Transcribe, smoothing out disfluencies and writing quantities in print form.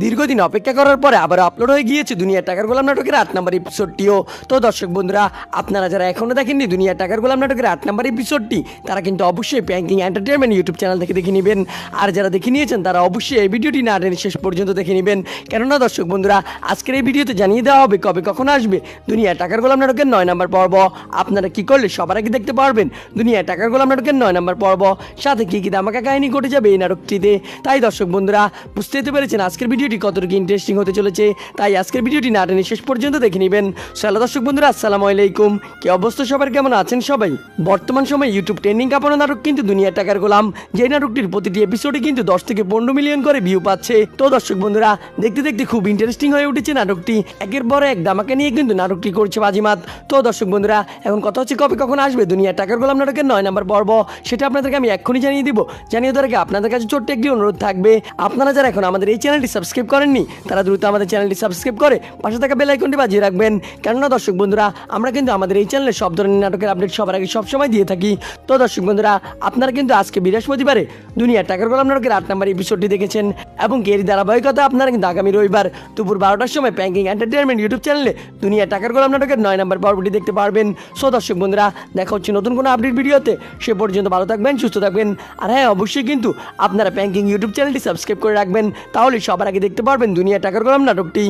দীর্ঘদিন অপেক্ষা করার পরে আবার আপলোড হয়ে গিয়েছে দুনিয়ার টাকার গোলাম নাটকের 8 নম্বর এপিসোডটিও। তো দর্শক বন্ধুরা, আপনারা যারা এখনও দেখেননি দুনিয়ার টাকার গোলাম নাটকের 8 নম্বর এপিসোডটি, তারা কিন্তু অবশ্যই প্যাঙ্কিং এন্টারটেনমেন্ট ইউটিউব চ্যানেল থেকে দেখে নেবেন। আর যারা দেখে নিয়েছেন তারা অবশ্যই এই ভিডিওটি না টেনে শেষ পর্যন্ত দেখে নেবেন। কেননা দর্শক বন্ধুরা, আজকের এই ভিডিওতে জানিয়ে দেওয়া হবে কবে কখন আসবে দুনিয়ার টাকার গোলাম নাটকের 9 নম্বর পর্ব। আপনারা কি করলে সবার আগে দেখতে পারবেন দুনিয়ার টাকার গোলাম নাটকের 9 নম্বর পর্ব, সাথে কি কি ধামাকা কাহিনী ঘটে যাবে এই নাটকটিতে। তাই দর্শক বন্ধুরা, বুঝতেই তো পেরেছেন আজকের ভিডিওটি কতটুকু ইন্টারেস্টিং হতে চলেছে। তাই আজকের ভিডিওটি না টেনে শেষ পর্যন্ত দেখে নেবেন। চলো দর্শক বন্ধুরা, আসসালামু আলাইকুম। কি অবস্থা সবার, কেমন আছেন সবাই? বর্তমান সময়ে ইউটিউব ট্রেন্ডিং কাঁপানো নাটক কিন্তু দুনিয়ার টাকার গোলাম, যে নাটকটির প্রতিটি এপিসোডে কিন্তু 10 থেকে 15 মিলিয়ন করে ভিউ পাচ্ছে। তো দর্শক বন্ধুরা, দেখতে দেখতে খুব ইন্টারেস্টিং হয়ে উঠেছে নাটকটি। একের পর এক ধামাকা নিয়ে কিন্তু নাটকটি করছে বাজিমাত। তো দর্শক বন্ধুরা, এখন কথা হচ্ছে কবে কখন আসবে দুনিয়ার টাকার গোলাম নাটকের 9 নম্বর পর্ব, সেটা আপনাদেরকে আমি এক্ষুনি জানিয়ে দিব। জানিয়ে দেওয়ার আগে আপনাদের কাছে ছোট্ট একটি অনুরোধ থাকবে, আপনারা যারা এখন আমাদের এই চ্যানেলটি সাবস্ক্রাইব করেননি তারা দ্রুত আমাদের চ্যানেলটি সাবস্ক্রাইব করে পাশে থাকা বেল আইকনটি বাজিয়ে রাখবেন। কেননা দর্শক বন্ধুরা, আমরা কিন্তু আমাদের এই চ্যানেলে সব ধরনের নাটকের আপডেট সবার আগে সবসময় দিয়ে থাকি। তো দর্শক বন্ধুরা, আপনারা কিন্তু আজকে বৃহস্পতিবারে দুনিয়ার টাকার গোলাম নাটকের 8 নম্বর এপিসোডটি দেখেছেন, এবং এর ধারাবাহিকতা আপনারা কিন্তু আগামী রবিবার দুপুর 12টার সময় প্যাঙ্কিং এন্টারটেনমেন্ট ইউটিউব চ্যানেলে দুনিয়ার টাকার গোলাম নাটকের 9 নম্বর পর্বটি দেখতে পারবেন। সো দর্শক বন্ধুরা, দেখা হচ্ছে নতুন কোনো আপডেট ভিডিওতে। সে পর্যন্ত ভালো থাকবেন, সুস্থ থাকবেন। আর হ্যাঁ, অবশ্যই কিন্তু আপনারা প্যাঙ্কিং ইউটিউব চ্যানেলটি সাবস্ক্রাইব করে রাখবেন, তাহলে সবার আগে দেখতে পারবেন দুনিয়ার টাকার গোলাম নাটকটি।